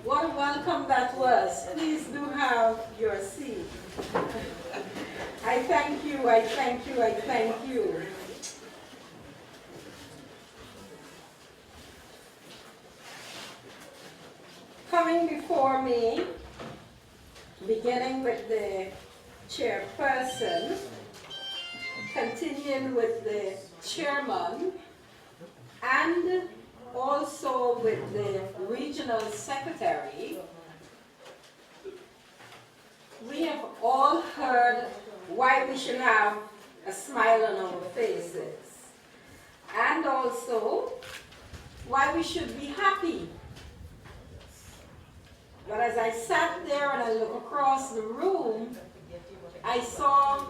What a welcome that was. Please do have your seat. I thank you, I thank you, I thank you. Coming before me, beginning with the chairperson, continuing with the chairman, and also with the regional secretary, we have all heard why we should have a smile on our faces, and also why we should be happy. But as I sat there and I looked across the room, I saw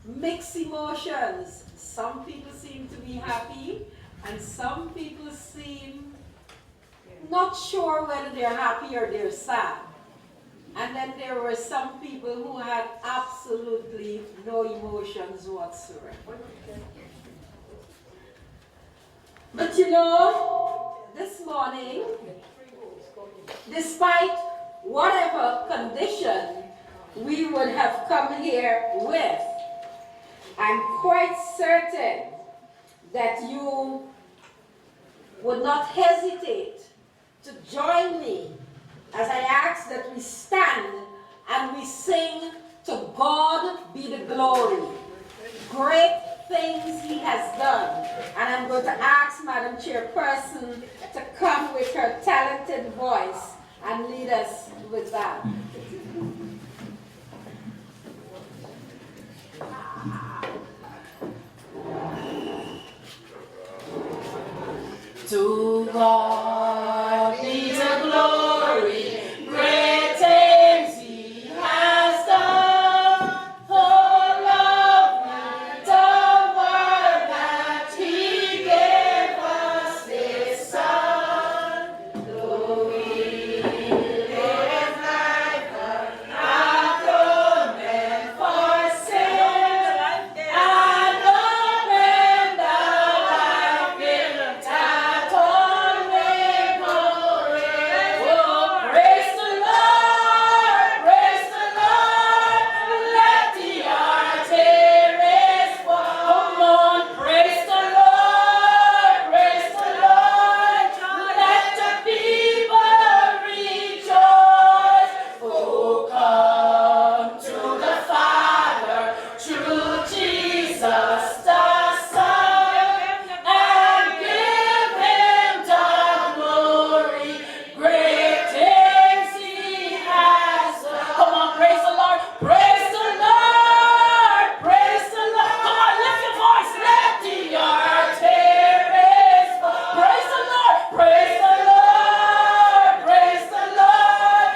mixed emotions. Some people seem to be happy, and some people seem not sure whether they're happy or they're sad. And then there were some people who had absolutely no emotions whatsoever. But you know, this morning, despite whatever condition we would have come here with, I'm quite certain that you would not hesitate to join me as I ask that we stand and we sing, "To God be the glory. Great things he has done." And I'm going to ask Madam Chairperson to come with her talented voice and lead us with that. To God be the glory, great things he has done. Oh, love the world that he gave us his son. Though we live like atonement for sin, and open the life in that only glory. Oh, praise the Lord, let the arteries fall. Come on, praise the Lord, let the people rejoice. Oh, come to the Father through Jesus the Son, and give him the glory. Great things he has done. Come on, praise the Lord, praise the Lord, praise the Lord. Come on, lift your voice, let the arteries fall. Praise the Lord, praise the Lord, praise the Lord.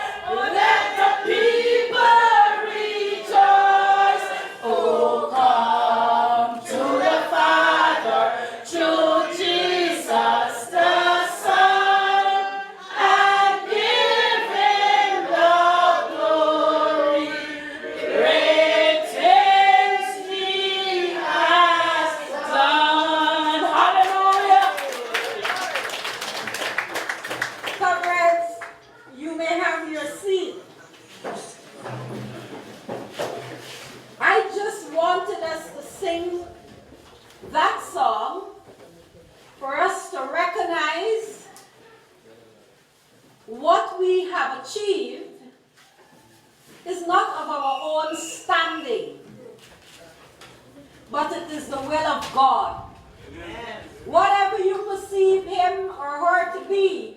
Let the people rejoice. Oh, come to the Father through Jesus the Son, and give him the glory. Great things he has done. Hallelujah. Comrades, you may have your seat. I just wanted us to sing that song for us to recognize what we have achieved is not of our own standing, but it is the will of God. Whatever you perceive him or her to be,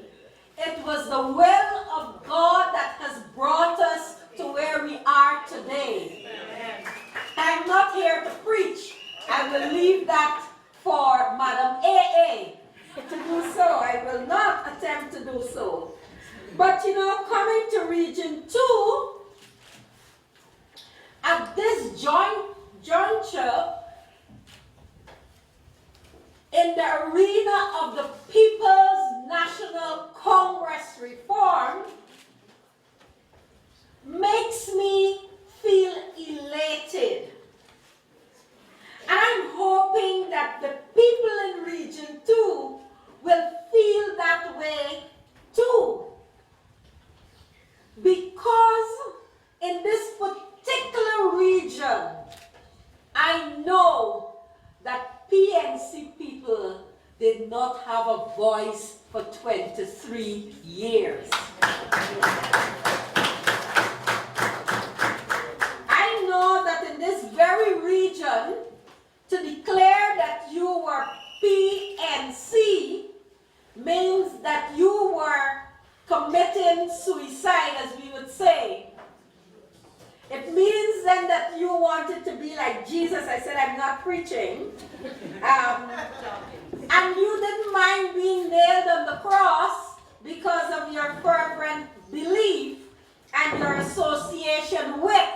it was the will of God that has brought us to where we are today. I'm not here to preach. I will leave that for Madam AA to do so. I will not attempt to do so. But you know, coming to Region 2, at this juncture, in the arena of the People's National Congress reform, makes me feel elated. And I'm hoping that the people in Region 2 will feel that way too. in this particular region, I know that PNC people did not have a voice for 23 years. I know that in this very region, to declare that you were PNC means that you were committing suicide, as we would say. It means then that you wanted to be like Jesus. I said, I'm not preaching. And you didn't mind being nailed on the cross because of your fervent belief and your association with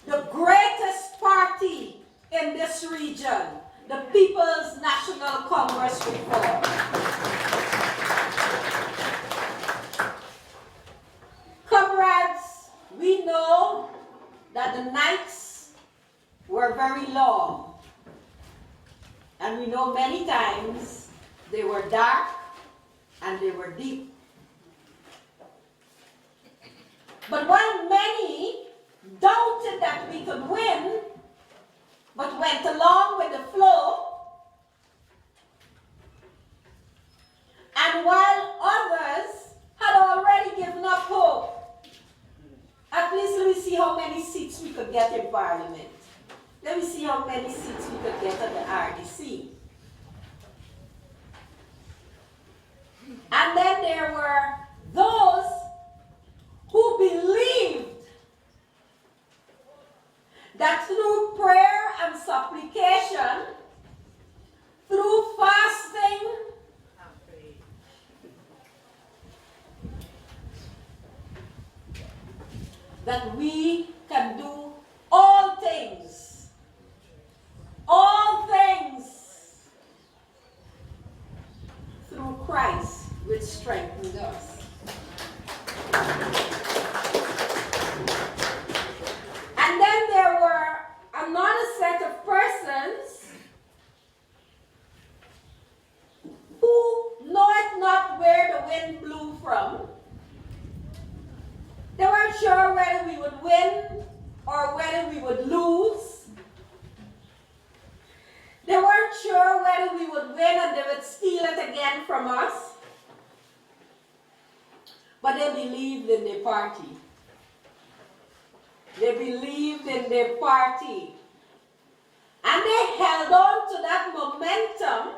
the greatest party in this region, the People's National Congress Reform. Comrades, we know that the nights were very long. And we know many times they were dark and they were deep. But while many doubted that we could win, but went along with the flow, and while others had already given up hope, at least let me see how many seats we could get in Parliament. Let me see how many seats we could get at the RDC. And then there were those who believed that through prayer and supplication, through fasting, that we can do all things through Christ, which strengthens us. And then there were another set of persons who knoweth not where the wind blew from. They weren't sure whether we would win or whether we would lose. They weren't sure whether we would win and they would steal it again from us. But they believed in their party. They believed in their party. And they held on to that momentum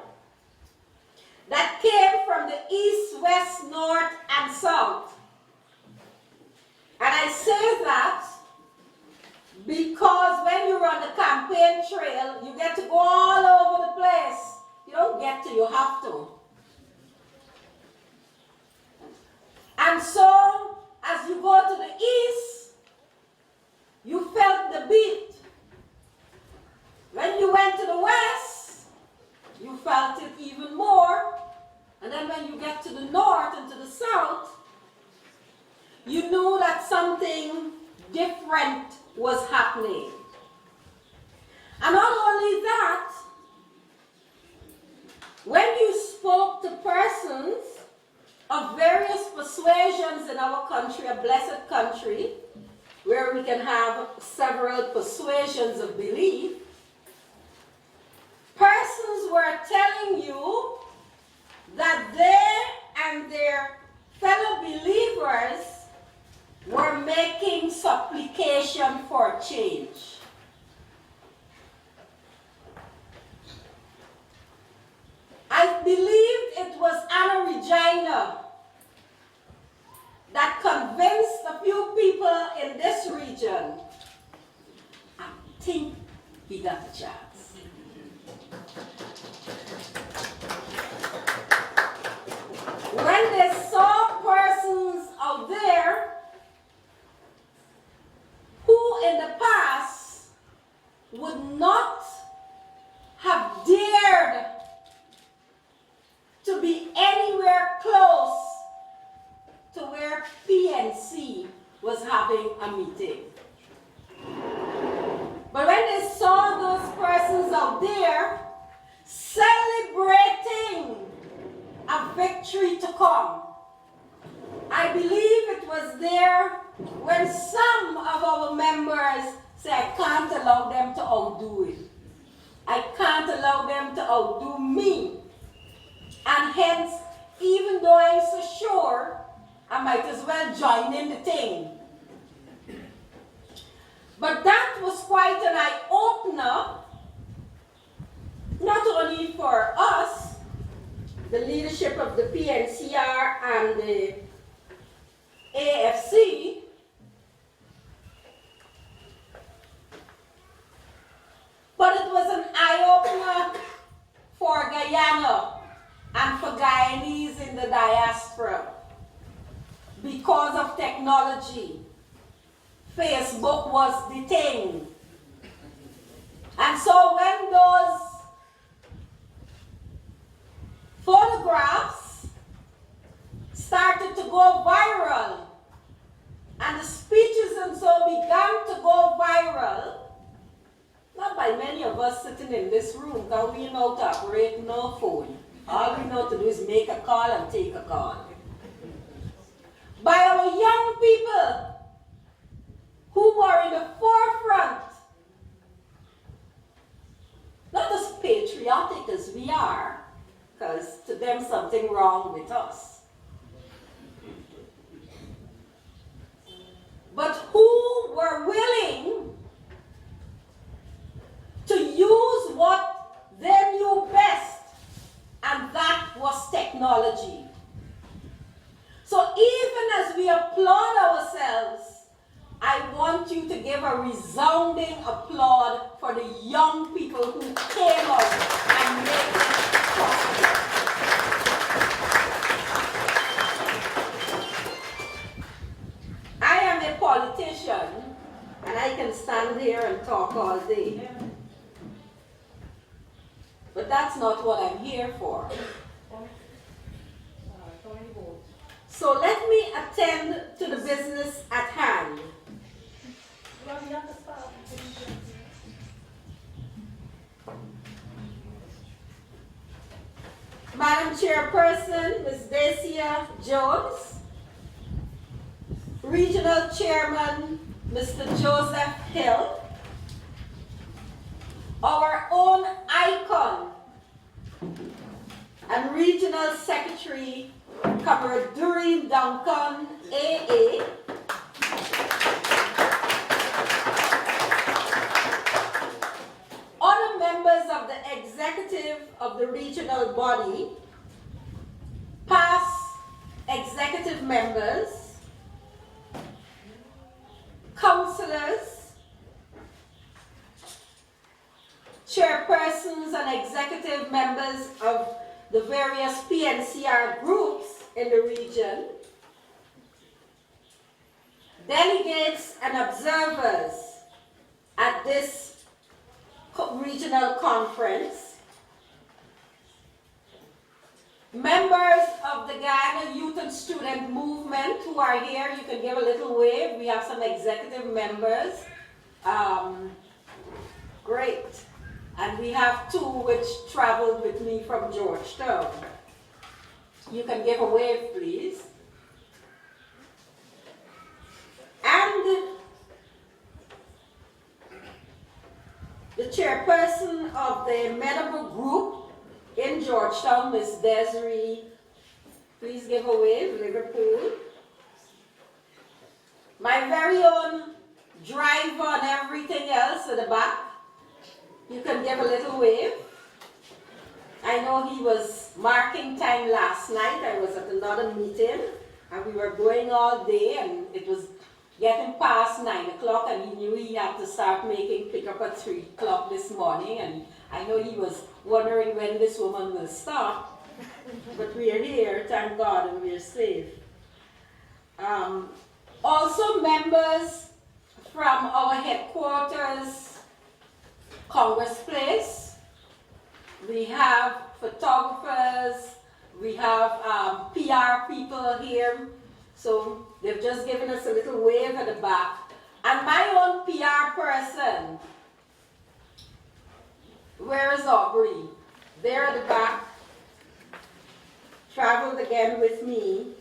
that came from the east, west, north, and south. And I say that because when you're on the campaign trail, you get to go all over the place. You don't get to, you have to. And so, as you go to the east, you felt the beat. When you went to the west, you felt it even more. And then when you get to the north and to the south, you knew that something different was happening. And not only that, when you spoke to persons of various persuasions in our country, a blessed country, where we can have several persuasions of belief, persons were telling you that they and their fellow believers were making supplication for change. I believed it was Anna Regina that convinced a few people in this region. I think he got a chance. When they saw persons out there who in the past would not have dared to be anywhere close to where PNC was having a meeting. But when they saw those persons out there celebrating a victory to come, I believe it was there when some of our members say, I can't allow them to outdo it. I can't allow them to outdo me. And hence, even though I'm so sure, I might as well join in the thing. But that was quite an eye-opener, not only for us, the leadership of the PNCR and the AFC, but it was an eye-opener for Guyana and for Guyanese in the diaspora. Because of technology, Facebook was the thing. And so when those photographs started to go viral, and the speeches and so began to go viral, not by many of us sitting in this room, because we know to operate no phone. All we know to do is make a call and take a call. By our young people who are in the forefront, not as patriotic as we are, because to them something wrong with us, but who were willing to use what they knew best, and that was technology. So even as we applaud ourselves, I want you to give a resounding applaud for the young people who came out and made it possible. I am a politician, and I can stand here and talk all day. But that's not what I'm here for. So let me attend to the business at hand. Madam Chairperson, Ms. Dacia Jones, Regional Chairman, Mr. Joseph Hill, our own icon and Regional Secretary, Comrade Doreen Duncan, AA, other members of the executive of the regional body, past executive members, councillors, chairpersons and executive members of the various PNCR groups in the region, delegates and observers at this regional conference, members of the Guyana Youth and Student Movement who are here. You can give a little wave. We have some executive members. Great. And we have two which traveled with me from Georgetown. You can give a wave, please. And the chairperson of the Medical Group in Georgetown, Ms. Desiree, please give a wave, Liverpool. My very own driver and everything else at the back, you can give a little wave. I know he was marking time last night. I was at another meeting and we were going all day and it was getting past 9 o'clock and he knew he had to start making pickup at 3 o'clock this morning, and I know he was wondering when this woman will stop, but we are here, thank God, and we are safe. Also members from our headquarters, Congress Place. We have photographers, we have PR people here. So they've just given us a little wave at the back. And my own PR person, where is Aubrey? There at the back, traveled again with me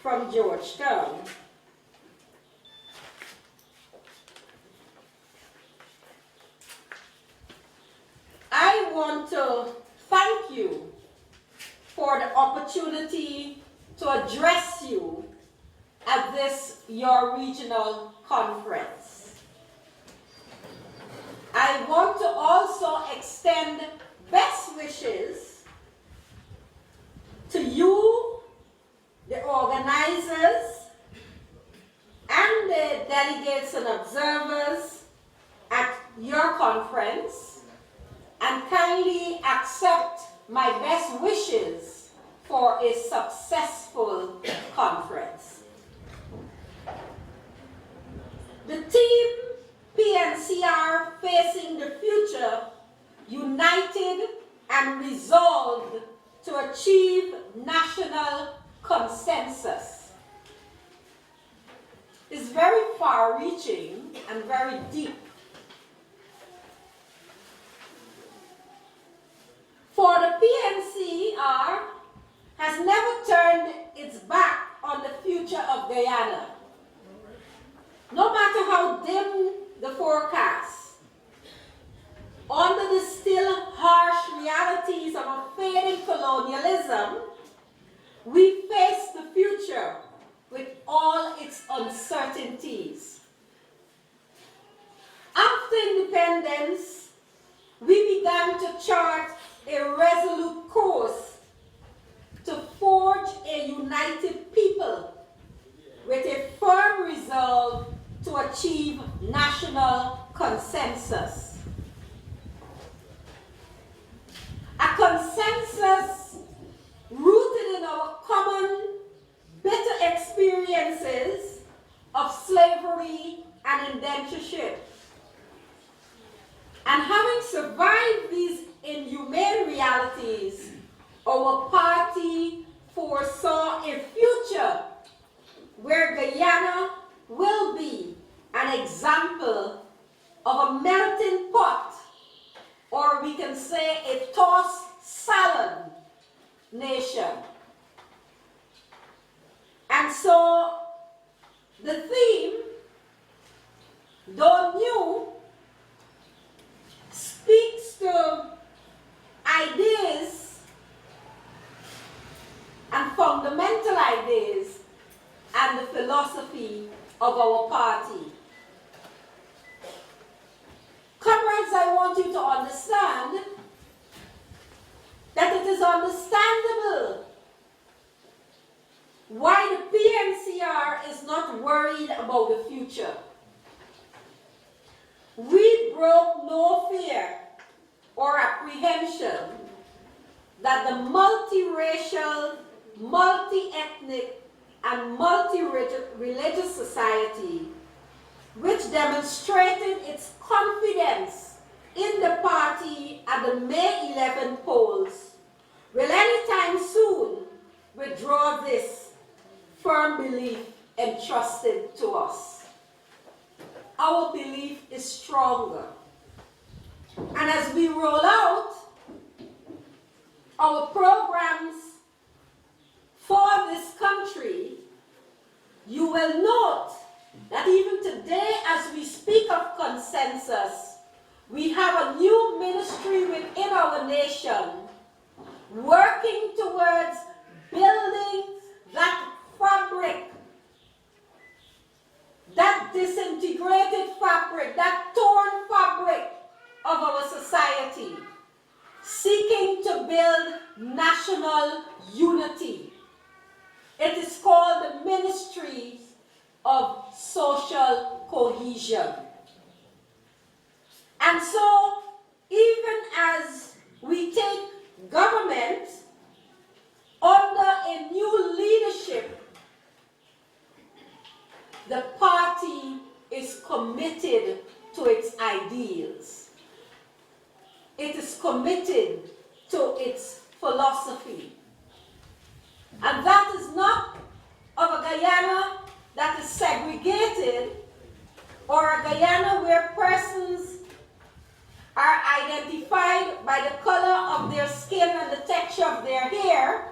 from Georgetown. opportunity to address you at this your regional conference. I want to also extend best wishes to you, the organizers, and the delegates and observers at your conference, and kindly accept my best wishes for a successful conference. The team PNCR Facing the Future, united and resolved to achieve national consensus, is very far-reaching and very deep. For the PNCR has never turned its back on the future of Guyana. No matter how dim the forecast, under the still harsh realities of a fading colonialism, we face the future with all its uncertainties. After independence, we began to chart a resolute course to forge a united people with a firm resolve to achieve national consensus. A consensus rooted in our common bitter experiences of slavery and indentureship. And having survived these inhumane realities, our party foresaw a future where Guyana will be an example of a melting pot, or we can say a tossed salad nation. And so the theme, though new, speaks to ideas and fundamental ideas and the philosophy of our party. Comrades, I want you to understand that it is understandable why the PNCR is not worried about the future. We broke no fear or apprehension that the multiracial, multi-ethnic, and multi-religious society, which demonstrated its confidence in the party at the May 11 polls, will anytime soon withdraw this firm belief entrusted to us. Our belief is stronger. And as we roll out our programs for this country, you will note that even today, as we speak of consensus, we have a new ministry within our nation working towards building that fabric, that disintegrated fabric, that torn fabric of our society, seeking to build national unity. It is called the Ministry of Social Cohesion. And so, even as we take government under a new leadership, the party is committed to its ideals. It is committed to its philosophy. And that is not of a Guyana that is segregated, or a Guyana where persons are identified by the color of their skin and the texture of their hair,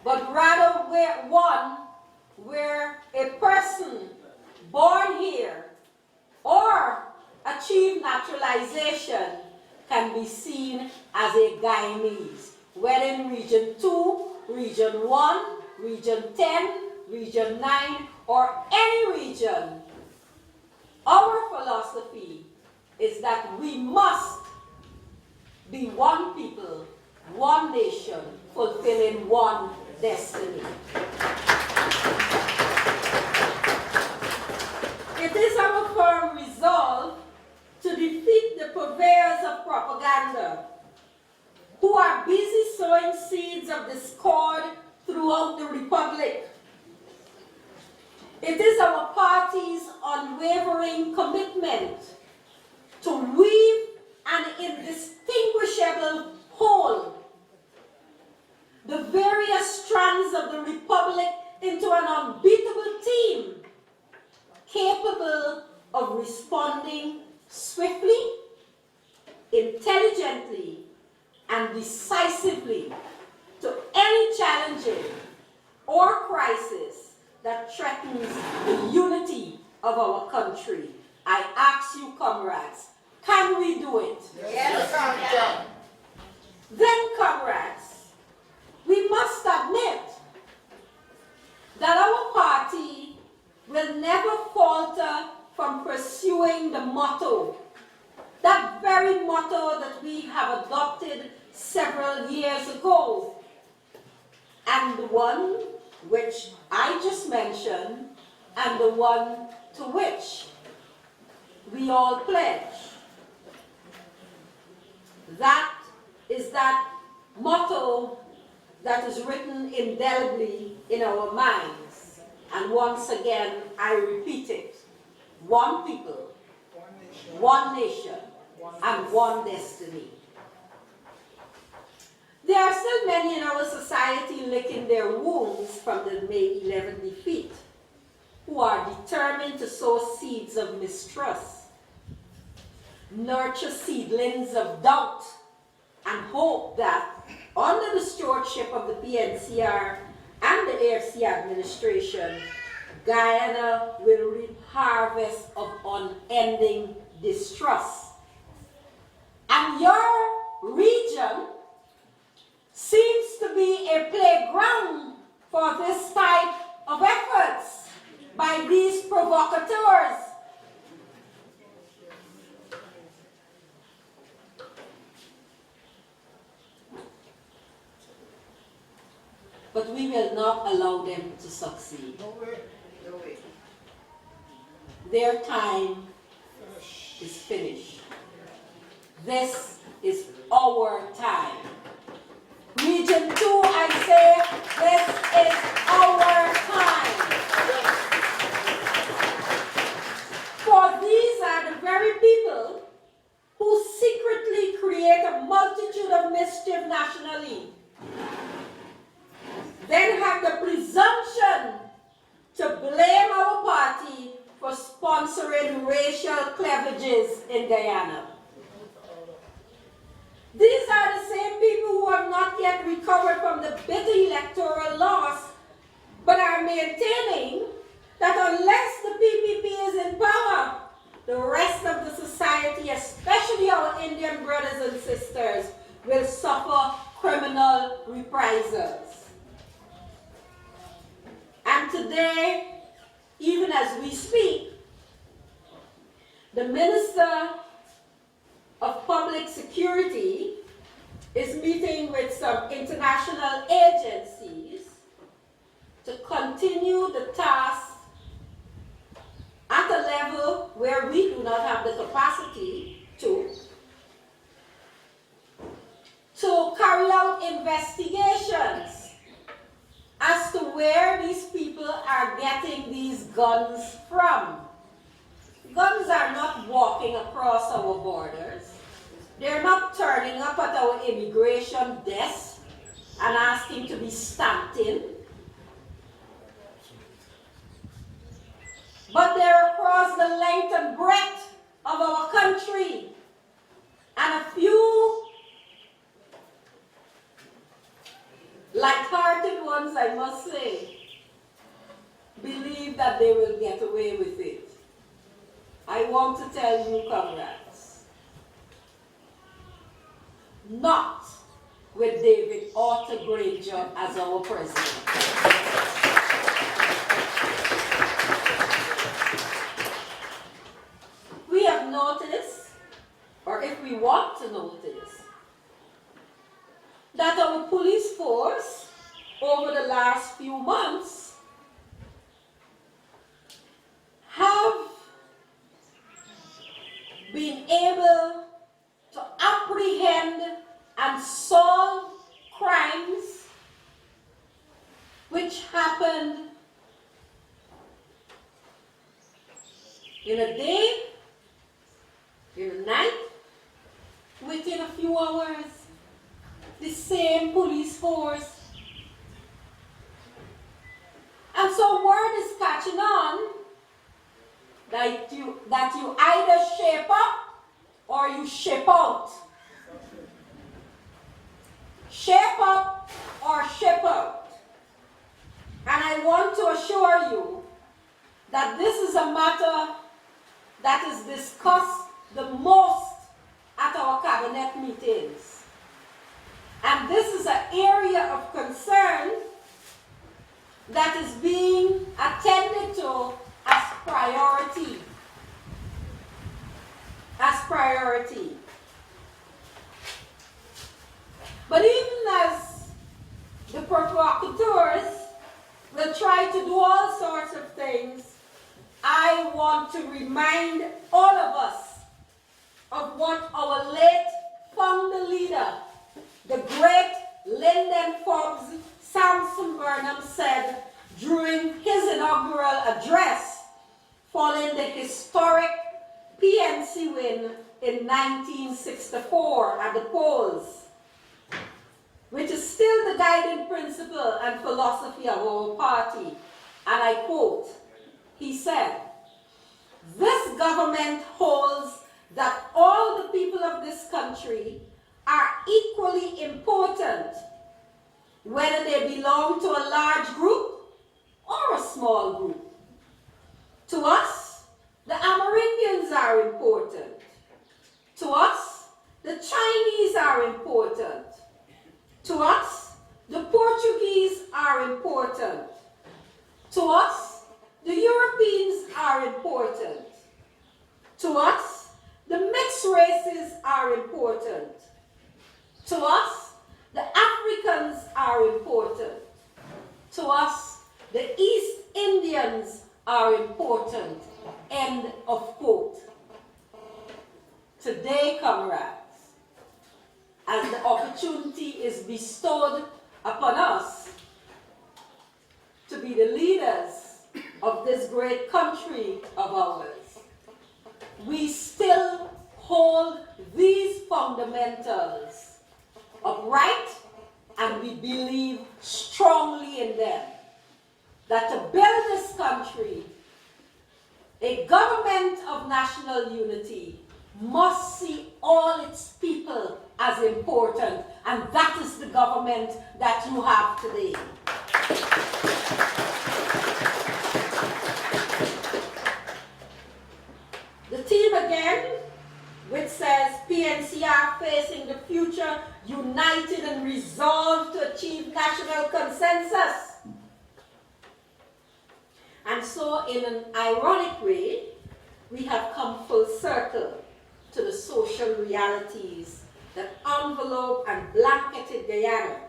but rather one where a person born here or achieved naturalization can be seen as a Guyanese, whether in Region 2 Region 1, Region 10, Region 9, or any region, our philosophy is that we must be one people, one nation, fulfilling one destiny. It is our firm resolve to defeat the purveyors of propaganda who are busy sowing seeds of discord throughout the Republic. It is our party's unwavering commitment to weave an indistinguishable whole, the various strands of the Republic into an unbeatable team, capable of responding swiftly, intelligently, and decisively to any challenging or crisis that threatens the unity of our country. I ask you, comrades, can we do it? Yes, Comrade. Then, comrades, we must admit that our party will never falter from pursuing the motto, that very motto that we have adopted several years ago, and the one which I just mentioned, and the one to which we all pledge. That is that motto that is written indelibly in our minds. And once again, I repeat it. One people, one nation, and one destiny. There are still many in our society licking their wounds from the May 11 defeat, who are determined to sow seeds of mistrust, nurture seedlings of doubt, and hope that under the stewardship of the PNCR and the AFC administration, Guyana will reap harvest of unending distrust. And your region seems to be a playground for this type of efforts by these provocateurs. But we will not allow them to succeed. No way. No way. Their time is finished. This is our time. Region 2, I say, this is our time. For these are the very people who secretly create a multitude of mischief nationally, then have the presumption to blame our party for sponsoring racial cleavages in Guyana. These are the same people who have not yet recovered from the bitter electoral loss, but are maintaining that unless the PPP is in power, the rest of the society, especially our Indian brothers and sisters, will suffer criminal reprisals. And today, even as we speak, the Minister of Public Security is meeting with some international agencies to continue the task at a level where we do not have the capacity to carry out investigations as to where these people are getting these guns from. Guns are not walking across our borders. They're not turning up at our immigration desk and asking to be stamped in. But they're across the length and breadth of our country. And a few light-hearted ones, I must say, believe that they will get away with it. I want to tell you, comrades, not with David Arthur Granger as our president. We have noticed, or if we want to notice, that our police force over the last few months have been able to apprehend and solve crimes which happened in a day, in a night, within a few hours. The same police force. And so word is catching on that you either shape up or you shape out. Shape up or shape out. And I want to assure you that this is a matter that is discussed the most at our cabinet meetings. And this is an area of concern that is being attended to as priority. As priority. But even as the provocateurs will try to do all sorts of things, I want to remind all of us of what our late founder leader, the great Lyndon Forbes Sampson Burnham, said during his inaugural address following the historic PNC win in 1964 at the polls, which is still the guiding principle and philosophy of our party. And I quote, he said, "This government holds that all the people of this country are equally important, whether they belong to a large group or a small group. To us, the Amerindians are important. To us, the Chinese are important. To us, the Portuguese are important. To us, the Europeans are important. To us, the mixed races are important. To us, the Africans are important. To us, the East Indians are important." End of quote. Today, comrades, as the opportunity is bestowed upon us to be the leaders of this great country of ours, we still hold these fundamentals upright, and we believe strongly in them. That to build this country, a government of national unity must see all its people as important, and that is the government that you have today. The theme again, which says PNCR facing the future, united and resolved to achieve national consensus. And so, in an ironic way, we have come full circle to the social realities that envelop and blanketed Guyana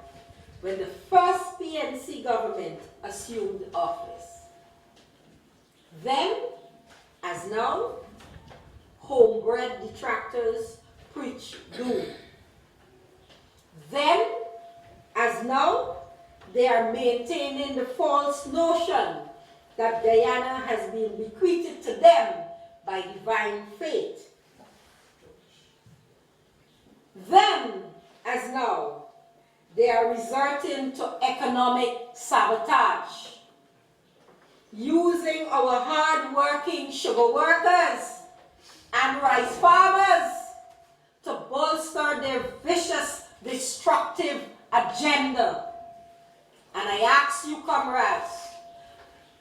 when the first PNC government assumed office. Then, as now, homebred detractors preach doom. Then, as now, they are maintaining the false notion that Guyana has been bequeathed to them by divine fate. Then, as now, they are resorting to economic sabotage, using our hard-working sugar workers and rice farmers to bolster their vicious, destructive agenda. And I ask you, comrades,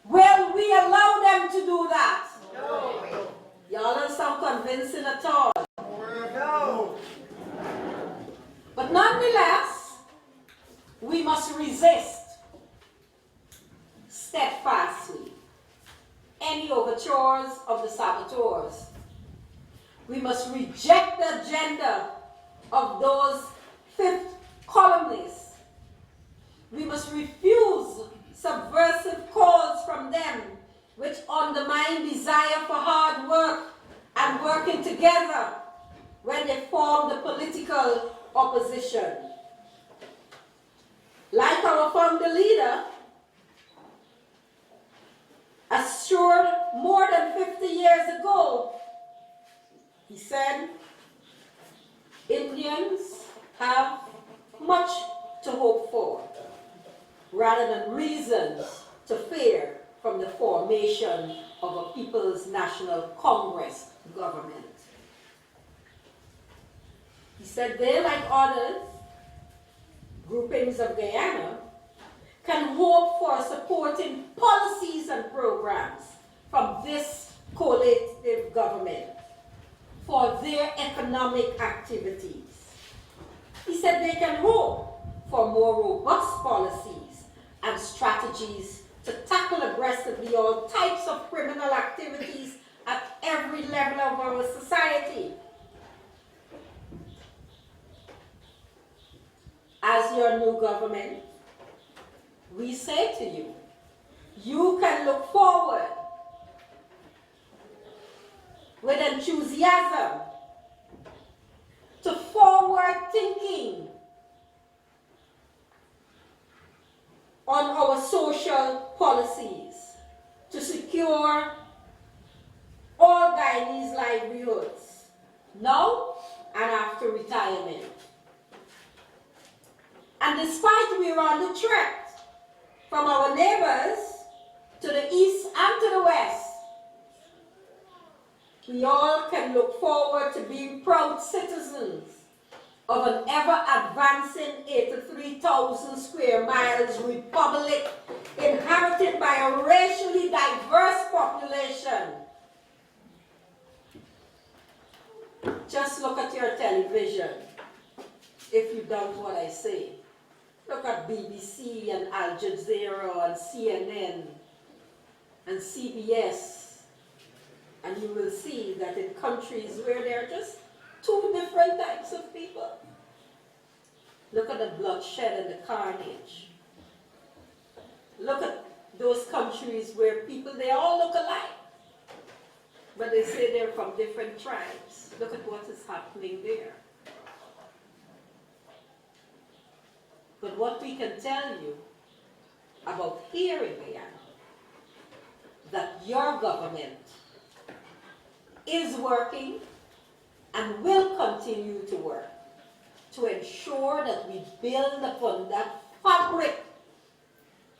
will we allow them to do that? No. Y'all don't sound convincing at all. No. But nonetheless, steadfastly any overtures of the saboteurs. We must reject the agenda of those fifth columnists. We must refuse subversive calls from them which undermine desire for hard work and working together when they form the political opposition. Like our founder leader assured more than 50 years ago, he said, Indians have much to hope for, rather than reasons to fear from the formation of a People's National Congress government. He said they, like others, groupings of Guyana, can hope for supporting policies and programs from this coalitive government for their economic activities. He said they can hope for more robust policies and strategies to tackle aggressively all types of criminal activities at every level of our society. As your new government, we say to you, you can look forward with enthusiasm to forward thinking on our social policies to secure all Guyanese livelihoods now and after retirement. And despite we are on the threat from our neighbors to the east and to the west, we all can look forward to being proud citizens of an ever-advancing 83,000 square miles republic inhabited by a racially diverse population. Just look at your television if you doubt what I say. Look at BBC and Al Jazeera and CNN and CBS, and you will see that in countries where there are just two different types of people, look at the bloodshed and the carnage. Look at those countries where people, they all look alike, but they say they're from different tribes. Look at what is happening there. But what we can tell you about here in Guyana, that your government is working and will continue to work to ensure that we build upon that fabric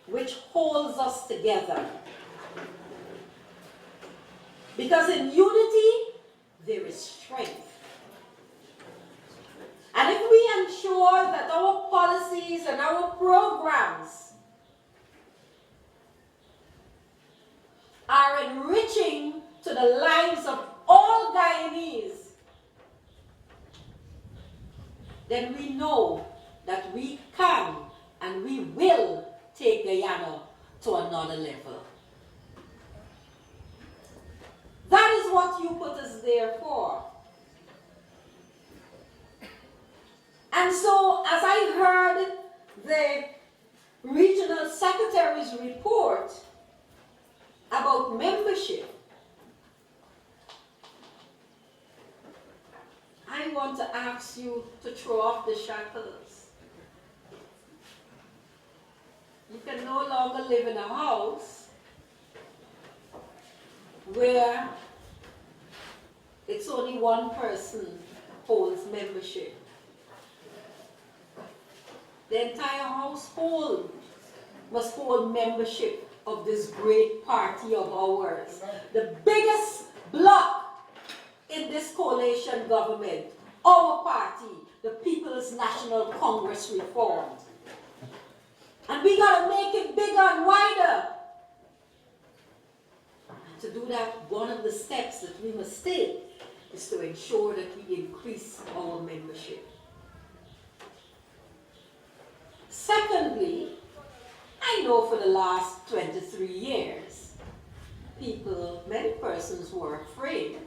which holds us together. Because in unity, there is strength. And if we ensure that our policies and our programs are enriching to the lives of all Guyanese, then we know that we can and we will take Guyana to another level. That is what you put us there for. And so, as I heard the regional secretary's report about membership, I want to ask you to throw off the shackles. You can no longer live in a house where it's only one person holds membership. The entire household must hold membership of this great party of ours. The biggest bloc in this coalition government, our party, the People's National Congress reformed. And we got to make it bigger and wider. And to do that, one of the steps that we must take is to ensure that we increase our membership. Secondly, I know for the last 23 years, many persons were afraid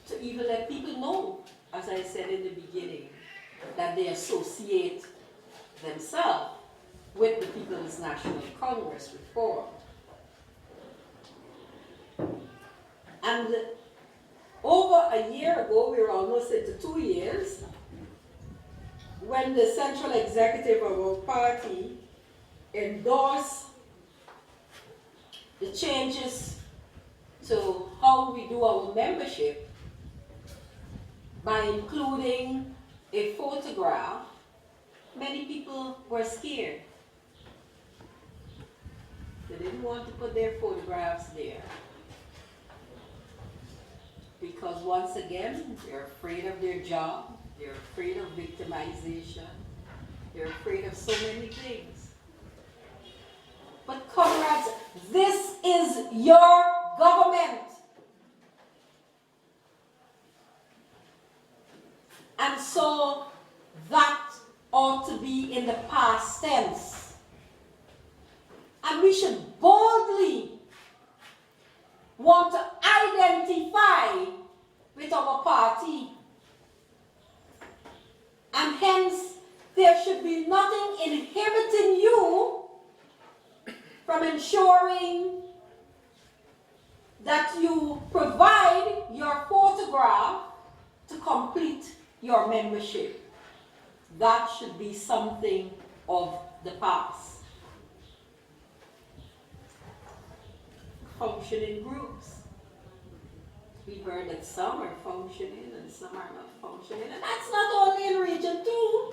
to even let people know, as I said in the beginning, that they associate themselves with the People's National Congress reform. And over a year ago, we were almost into 2 years, when the central executive of our party endorsed the changes to how we do our membership by including a photograph, many people were scared. They didn't want to put their photographs there. Because once again, they're afraid of their job, they're afraid of victimization, they're afraid of so many things. But comrades, this is your government. And so that ought to be in the past tense. And we should boldly want to identify with our party. And hence, there should be nothing inhibiting you from ensuring that you provide your photograph to complete your membership. That should be something of the past. Functioning groups. We heard that some are functioning and some are not functioning, and that's not only in Region 2.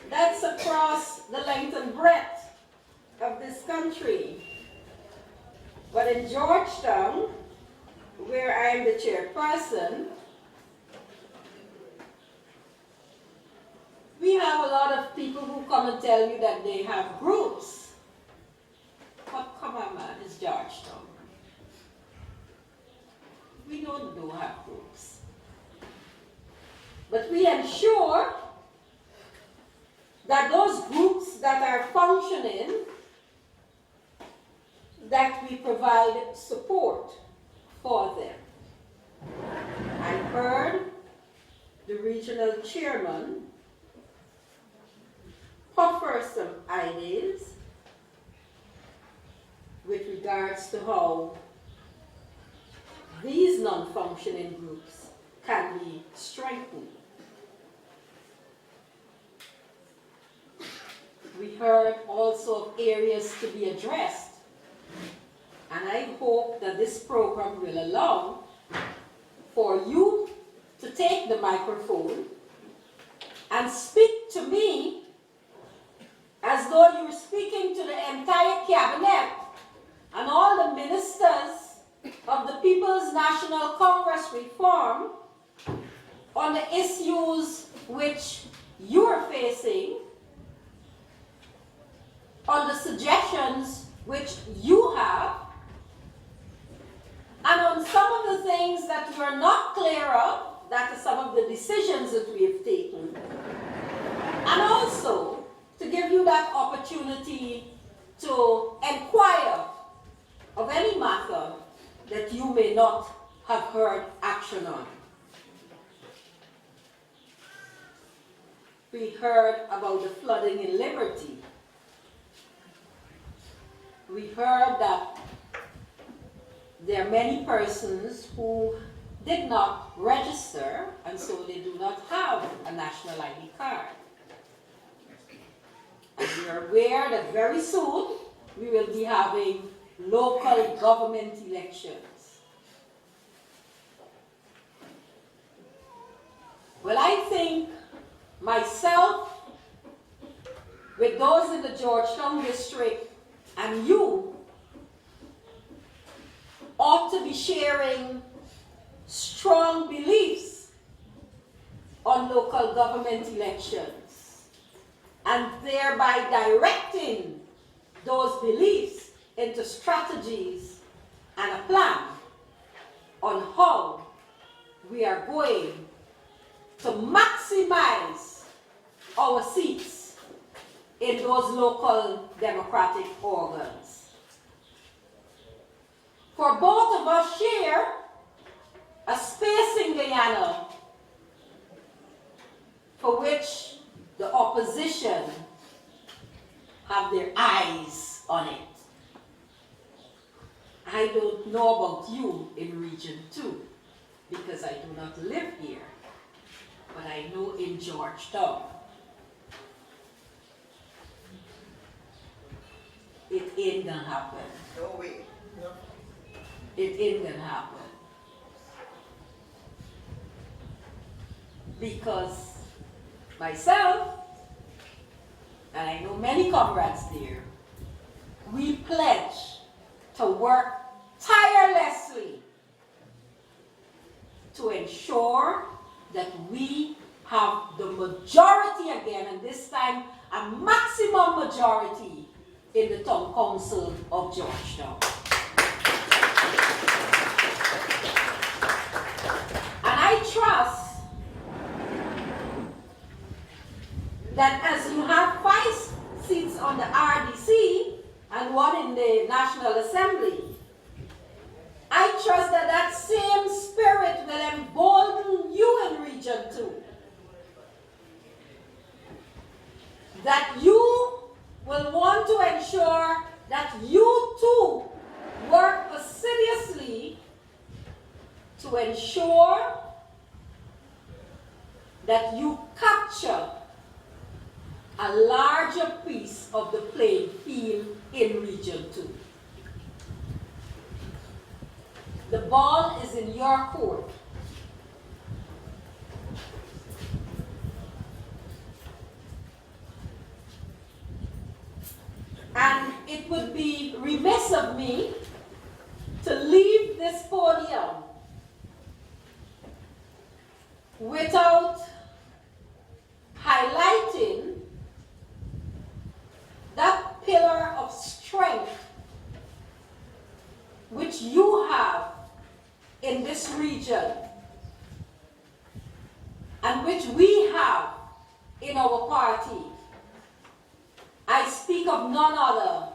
That's across the length and breadth of this country. But in Georgetown, where I am the chairperson, we have a lot of people who come and tell you that they have groups. But come on, man, it's Georgetown. We don't have groups. But we ensure that those groups that are functioning, that we provide support for them. I heard the regional chairman offer some ideas with regards to how these non-functioning groups can be strengthened. We heard also of areas to be addressed, and I hope that this program will allow for you to take the microphone and speak to me as though you were speaking to the entire cabinet and all the ministers of the People's National Congress reform on the issues which you are facing, on the suggestions which you have, and on some of the things that you are not clear of, that are some of the decisions that we have taken, and also to give you that opportunity to inquire of any matter that you may not have heard action on. We heard about the flooding in Liberty. We heard that there are many persons who did not register, and so they do not have a national ID card. And we are aware that very soon we will be having local government elections. Well, I think myself, with those in the Georgetown district, and you ought to be sharing strong beliefs on local government elections, and thereby directing those beliefs into strategies and a plan on how we are going to maximize our seats in those local democratic organs. For both of us share a space in Guyana for which the opposition have their eyes on it. I don't know about you in Region 2 because I do not live here, but I know in Georgetown it ain't gonna happen. No way. No. It ain't gonna happen. Because myself, and I know many comrades there, we pledge to work tirelessly to ensure that we have the majority again, and this time a maximum majority in the Town Council of Georgetown. And I trust that as you have 5 seats on the RDC and 1 in the National Assembly, I trust that that same spirit will embolden you in Region 2. That you will want to ensure that you too work assiduously to ensure that you capture a larger piece of the playing field in Region 2. The ball is in your court. And it would be remiss of me to leave this podium without highlighting that pillar of strength which you have in this region and which we have in our party. I speak of none other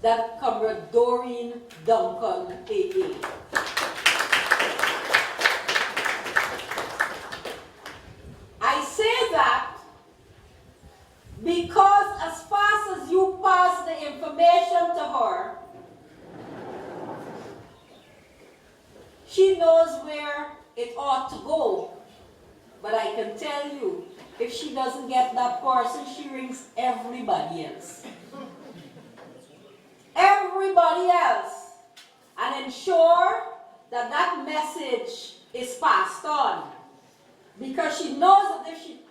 than Comrade Doreen Duncan AA. I say that because as fast as you pass the information to her, she knows where it ought to go. But I can tell you, if she doesn't get that person, she rings everybody else. Everybody else. And ensure that that message is passed on. Because she knows that if she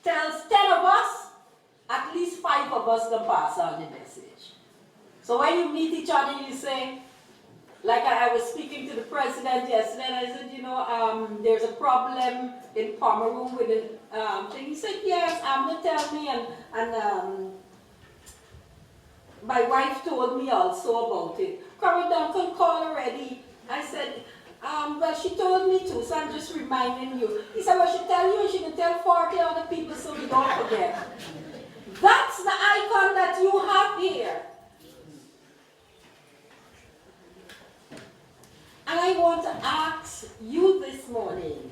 tells 10 of us, at least 5 of us can pass on the message. So when you meet each other, you say, like I was speaking to the president yesterday, and I said, you know, there's a problem in Pomeroon with the thing. He said, yes, Amna tell me, and my wife told me also about it. Comrade Duncan called already. I said, well, she told me to, so I'm just reminding you. He said, well, she tell you, and she can tell 40 other people so we don't forget. That's the icon that you have here. And I want to ask you this morning,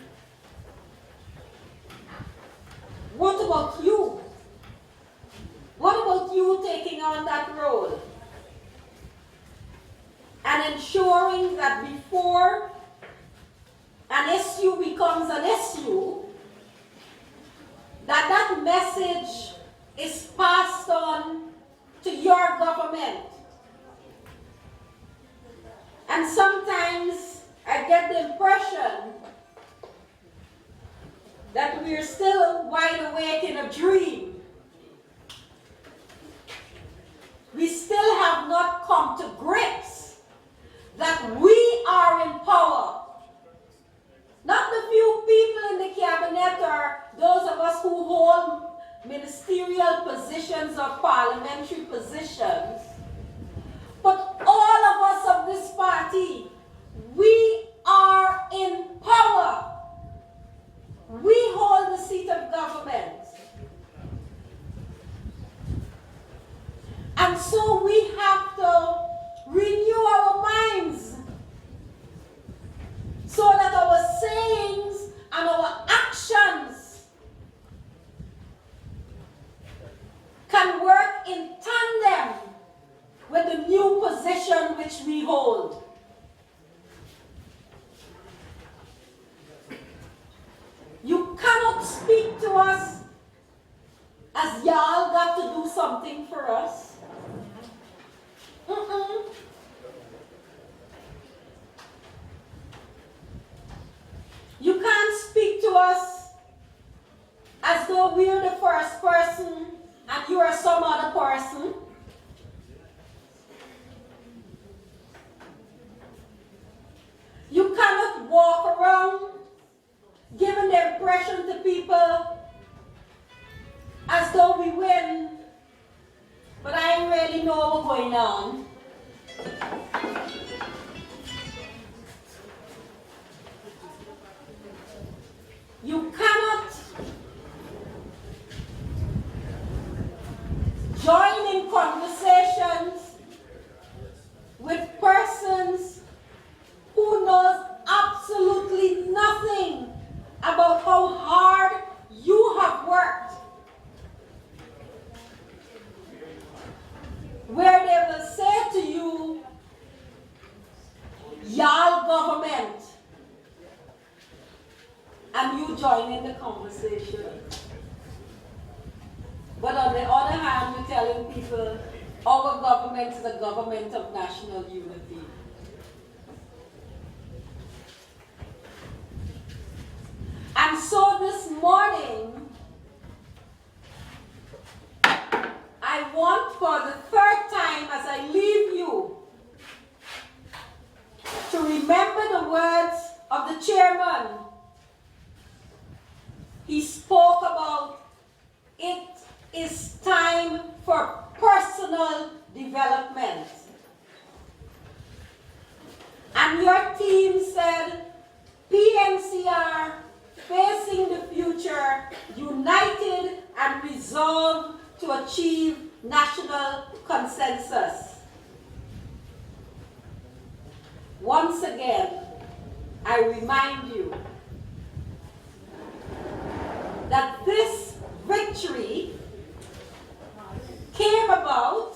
what about you? What about you taking on that role? And ensuring that before an issue becomes an issue, that message is passed on to your government. And sometimes I get the impression that we're still wide awake in a dream. We still have not come to grips that we are in power. Not the few people in the cabinet or those of us who hold ministerial positions or parliamentary positions, but all of us of this party, we are in power. We hold the seat of government. And so we have to renew our minds so that our sayings and our actions can work in tandem with the new position which we hold. You cannot speak to us as y'all got to do something for us. You can't speak to us as though we're the first person and you are some other person. You cannot walk around giving the impression to people as though we win, but I ain't really know what's going on. You cannot join in conversations with persons who knows absolutely nothing about how hard you have worked, where they will say to you, y'all government, and you join in the conversation. But on the other hand, you're telling people, our government is a government of national unity. And so this morning, I want for the third time as I leave you to remember the words of the chairman. He spoke about it is time for personal development. And your team said, PNCR facing the future, united and resolved to achieve national consensus. Once again, I remind you that this victory came about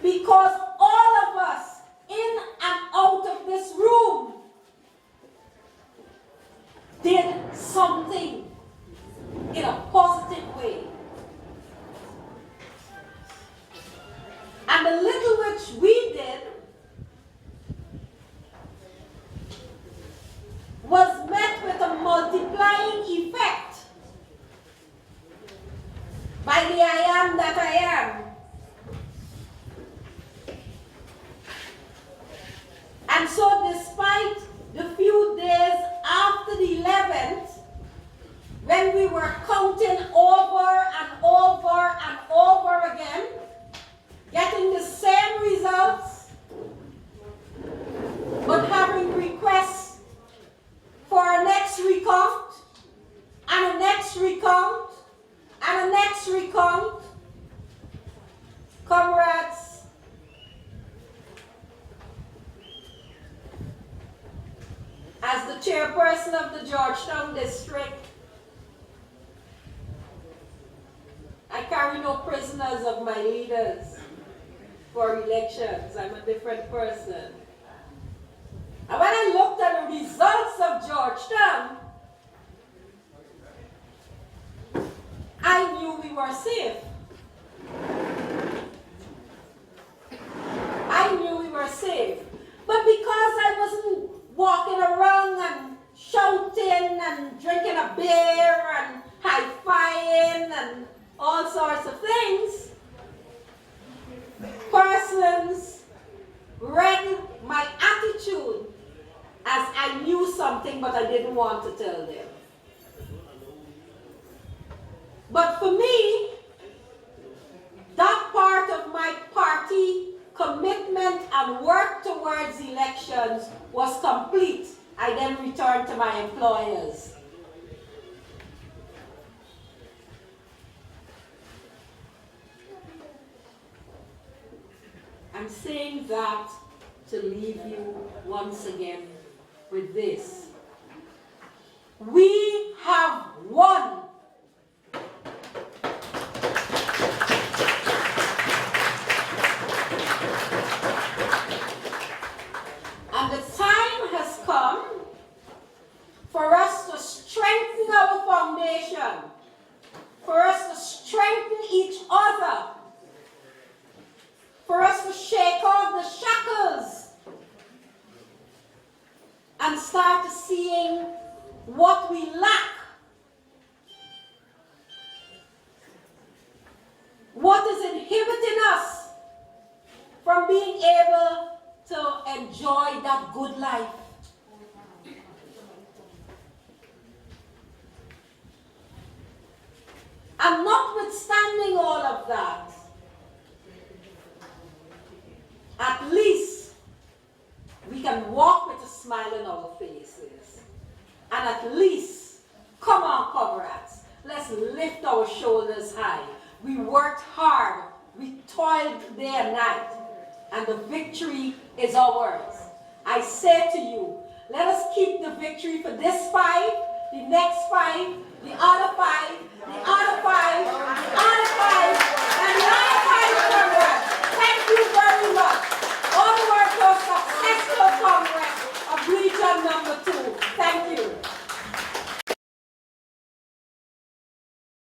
because all of us in and out of this room did something in a positive way. And the little which we did was met with a multiplying effect by the I am that I am. And so despite the few days after the 11th, when we were counting over and over and over again, getting the same results, but having requests for a next recount, and a next recount, and a next recount, comrades, as the chairperson of the Georgetown district, I carry no prisoners of my leaders for elections. I'm a different person. And when I looked at the results of Georgetown, I knew we were safe. I knew we were safe. But because I wasn't walking around and shouting and drinking a beer and high-fiving and all sorts of things, persons read my attitude as I knew something but I didn't want to tell them. But for me, that part of my party commitment and work towards elections was complete. I then returned to my employers. I'm saying that to leave you once again with this. We have won. And the time has come for us to strengthen our foundation, for us to strengthen each other, for us to shake off the shackles and start seeing what we lack, what is inhibiting us from being able to enjoy that good life. And notwithstanding all of that, at least we can walk with a smile on our faces. And at least, come on, comrades, let's lift our shoulders high. We worked hard, we toiled day and night, and the victory is ours. I say to you, let us keep the victory for this fight, the next fight, the other fight, the other fight.